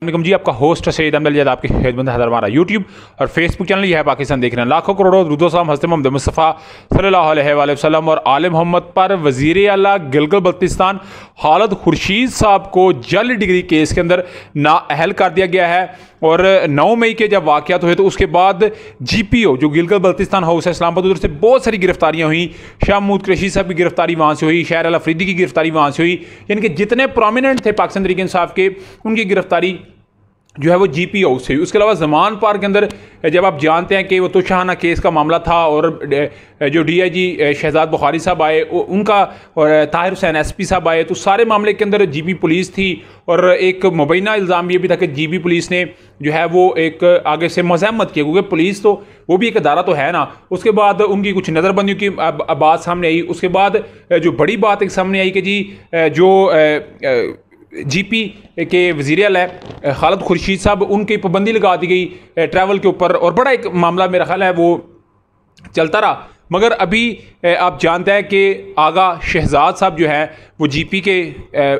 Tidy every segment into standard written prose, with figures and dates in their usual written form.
वालेकुम जी, आपका होस्ट सैयद अहमद आपके खिदमत हज़र हमारा यूट्यूब और फेसबुक चैनल यह है पाकिस्तान देख रहे हैं। लाखों करोड़ों रुदोसाम हज़रत मोहम्मद मुस्तफ़ा सल्लल्लाहु अलैहि वसल्लम और आले मोहम्मद पर वज़ीर आला गिलगित बल्तिस्तान खालिद खुर्शीद साहब को जाली डिग्री केस के अंदर नाअहल कर दिया गया है। और 9 मई के जब वाक़यात हुए तो उसके बाद GPO जो गिलगित बल्तिस्तान हाउस है इस्लामाबाद, उधर से बहुत सारी गिरफ्तारियाँ हुई। शाह महमूद कुरैशी साहब की गिरफ्तारी वहाँ से हुई, शहर अल अफरीदी की गिरफ्तारी वहाँ से हुई। यानी कि जितने प्रोमिनेंट थे पाकिस्तान तहरीक इंसाफ के, उनकी गिरफ्तारी जो है वो GPO से हुई। उसके अलावा ज़मान पार्क के अंदर जब आप जानते हैं कि वो तोशाहाना केस का मामला था और जो DIG शहजाद बुखारी साहब आए उनका, और ताहिर हुसैन SP साहब आए, तो सारे मामले के अंदर GB पुलिस थी। और एक मुबैना इल्ज़ाम ये भी था कि GB पुलिस ने जो है वो एक आगे से मज़ाहमत की, क्योंकि पुलिस तो वो भी एक अदारा तो है ना। उसके बाद उनकी कुछ नज़रबंदियों की बात सामने आई। उसके बाद जो बड़ी बात एक सामने आई कि जी जो GP के वज़ीर आला है खालिद खुर्शीद साहब, उनकी पाबंदी लगा दी गई ट्रैवल के ऊपर, और बड़ा एक मामला मेरा ख्याल है वो चलता रहा। मगर अभी आप जानते हैं कि आगा शहजाद साहब जो है वो GP के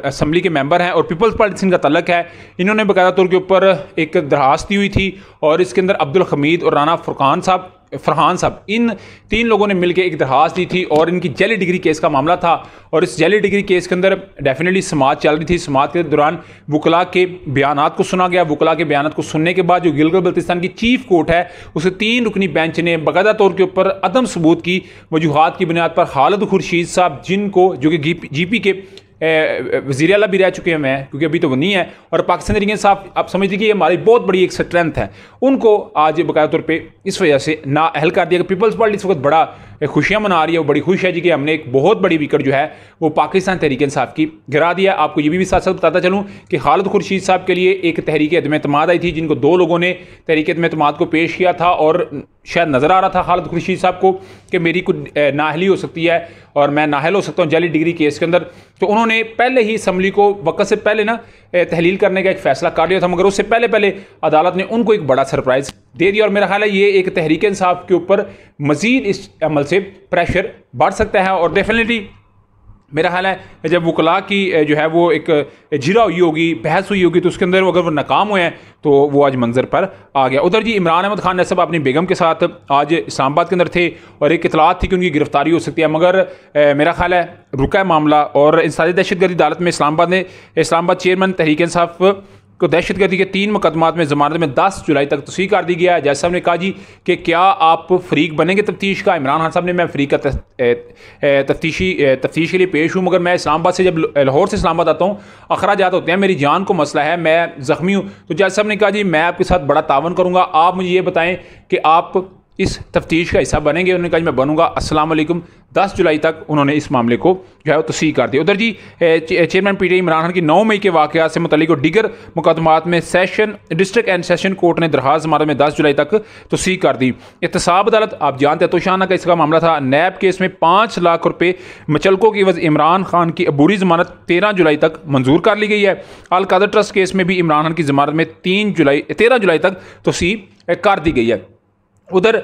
असम्बली के मेंबर हैं और पीपल्स पार्टी से इनका तल्लक है। इन्होंने बाकायदा तौर के ऊपर एक दरखास्त दी हुई थी और इसके अंदर अब्दुल हमीद और राना फरहान साहब इन 3 लोगों ने मिलकर एक दरखास्त दी थी और इनकी जाली डिग्री केस का मामला था। और इस जाली डिग्री केस के अंदर डेफिनेटली समाअत चल रही थी। समाअत के दौरान वकला के बयानात को सुना गया। वकला के बयानात को सुनने के बाद जो गिलगित बल्तिस्तान की चीफ कोर्ट है उसे 3 रुकनी बेंच ने बाकायदा तौर के ऊपर अदम सबूत की वजूहात की बुनियाद पर खालिद खुर्शीद साहब, जिनको जो कि GP के वज़ीर आला भी रह चुके हैं, मैं क्योंकि अभी तो वो नहीं है, और पाकिस्तान तहरीक इंसाफ आप समझ लीजिए हमारी बहुत बड़ी एक स्ट्रेंथ है, उनको आज बाकायदा तौर पे इस वजह से नाअहल कर दिया। पीपल्स पार्टी इस वक्त बड़ा खुशियाँ मना रही है, वो बड़ी खुश है जी कि हमने एक बहुत बड़ी विकेट जो है वो पाकिस्तान तहरीक इंसाफ की गिरा दिया। आपको ये भी साथ साथ बताता चलूँ कि खालिद खुर्शीद साहब के लिए एक तहरीक एतमाद आई थी, जिनको 2 लोगों ने तहरीक एतमाद को पेश किया था और शायद नज़र आ रहा था खालिद खुर्शीद साहब को कि मेरी कुछ नाअहली हो सकती है और मैं नाअहल हो सकता हूँ जाली डिग्री केस के अंदर। तो उन्होंने पहले ही असम्बली को वक्त से पहले ना तहलील करने का एक फ़ैसला कर लिया था, मगर उससे पहले अदालत ने उनको एक बड़ा सरप्राइज़ दे दिया। और मेरा ख्याल है ये एक तहरीक इंसाफ के ऊपर मज़ीद इस अमल से प्रेशर बढ़ सकता है। और डेफिनेटली मेरा ख्याल है जब वकला की जो है वो एक जिरा हुई होगी, बहस हुई होगी, तो उसके अंदर अगर वो नाकाम हुए हैं तो वो आज मंजर पर आ गया। उधर जी इमरान अहमद खान नसब अपनी बेगम के साथ आज इस्लामाबाद के अंदर थे और एक इतलात थी कि उनकी गिरफ्तारी हो सकती है, मगर मेरा ख्याल है रुका है मामला। और इंसानी दहशतगर्दी अदालत में इस्लामाबाद चेयरमैन तहरीक इंसाफ को दहशतगर्दी के 3 मुकदमात में ज़मानत में 10 जुलाई तक तस्वीर कर दी गया है। जैसा हमने कहा जी कि क्या आप फ़रीक बनेंगे तफ्तीश का। इमरान खान साहब ने मैं फ़रीक का तफ्तीश के लिए पेश हूँ, मगर मैं इस्लामाबाद से जब लाहौर से इस्लामाबाद आता हूँ अखराजात होते हैं, मेरी जान को मसला है, मैं ज़ख्मी हूँ। तो जैसा हमने कहा जी मैं आपके साथ बड़ा तावन करूँगा, आप मुझे ये बताएँ कि आप इस तफ्तीश का हिस्सा बनेंगे। उन्होंने कहा मैं बनूंगा, अस्सलाम वालेकुम। 10 जुलाई तक उन्होंने इस मामले को जो है वो तस्दीक कर दिया। उधर जी चेयरमैन PTI इमरान खान की 9 मई के वाक़यात से मुतल्लिक़ और दीगर मुकदमात में डिस्ट्रिक्ट एंड सेशन कोर्ट ने दरखास्त ज़मानत में 10 जुलाई तक तस्दीक कर दी। एहतसाब अदालत आप जानते हैं तोशाहाना का इसका मामला था। नैब केस में 5 लाख रुपये मुचलकों की एवज़ इमरान खान की अबूरी ज़मानत 13 जुलाई तक मंजूर कर ली गई है। अल कादर ट्रस्ट केस में भी इमरान खान की ज़मानत में 13 जुलाई तक तस्दीक कर दी गई है। उधर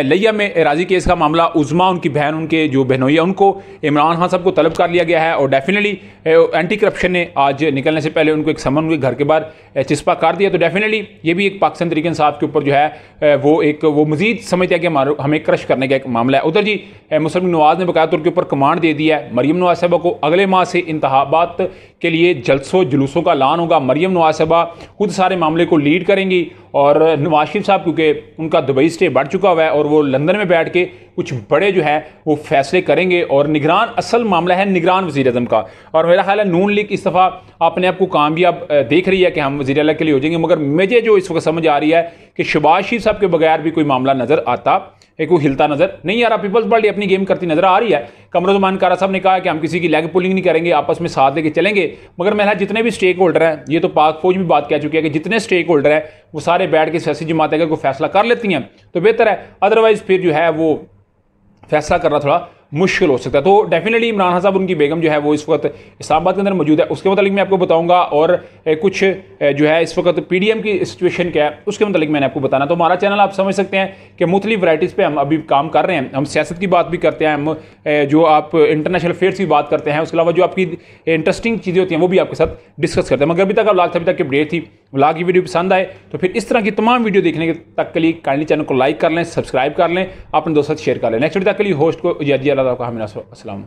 लिया में राजी केस का मामला, उज़मा उनकी बहन, उनके जो बहनोई उनको इमरान खान साहब को तलब कर लिया गया है और डेफिनेटली एंटी करप्शन ने आज निकलने से पहले उनको एक समन उनके घर के बाहर चिस्पा कर दिया। तो डेफिनेटली ये भी एक पाकिस्तान तहरीक इंसाफ के ऊपर जो है वो मज़ीद समझते हैं कि हमें क्रश करने का एक मामला है। उधर जी मुस्लिम नवाज़ ने बाकायदा तौर के ऊपर कमांड दे दिया है। मरीम नवाज़ साहबा को अगले माह से इंतखाबात के लिए जलसों जुलूसों का ऐलान होगा। मरीम नवाज़ साहबा खुद सारे मामले को लीड करेंगी और नवाज शरीफ साहब क्योंकि उनका दुबई स्टे बढ़ चुका हुआ है और वो लंदन में बैठ के कुछ बड़े जो है वो फैसले करेंगे। और निगरान असल मामला है निगरान वज़ीर आज़म का, और मेरा ख्याल है नून लीग इस दफ़ा अपने आप को कामयाब देख रही है कि हम वज़ीर आला के लिए हो जाएंगे। मगर मुझे जो इस वक्त समझ आ रही है कि शहबाज शरीफ साहब के बगैर भी कोई मामला नज़र आता एक वो हिलता नज़र नहीं आ रहा। पीपल्स पार्टी अपनी गेम करती नज़र आ रही है। कमरुज़्ज़मान कारा साहब ने कहा कि हम किसी की लेग पुलिंग नहीं करेंगे, आपस में साथ लेके चलेंगे। मगर मेरा जितने भी स्टेक होल्डर हैं, ये तो पाक फौज भी बात कह चुकी है कि जितने स्टेक होल्डर हैं वो सारे बैठ के सियासी जमातें अगर कोई फैसला कर लेती हैं तो बेहतर है, अदरवाइज़ फिर जो है वो फैसला करना थोड़ा मुश्किल हो सकता है। तो डेफिनेटली इमरान खान साहब, उनकी बेगम जो है वो इस वक्त इस्लामाबाद के अंदर मौजूद है, उसके मतलब मैं आपको बताऊंगा। और कुछ जो है इस वक्त पीडीएम की सिचुएशन क्या है उसके मतलब मैंने आपको बताना। तो हमारा चैनल आप समझ सकते हैं कि मुख्तलिफ वैराइटीज़ पे हम अभी काम कर रहे हैं। हम सियासत की बात भी करते हैं, हम जो आप इंटरनेशनल अफेयर्स की बात करते हैं, उसके अलावा जो आपकी इंटरेस्टिंग चीज़ें होती हैं वो भी आपके साथ डिस्कस करते हैं। मगर अभी तक आप अभी तक की अपडेट थी। व्लॉग की वीडियो पसंद आए तो फिर इस तरह की तमाम वीडियो देखने तक के लिए काइंडली चैनल को लाइक कर लें, सब्सक्राइब कर लें, अपने दोस्तों से शेयर कर लें। नेक्स्ट वीडियो तक के लिए होस्ट को इजाज़त, अल्लाह का हमें अस्सलाम।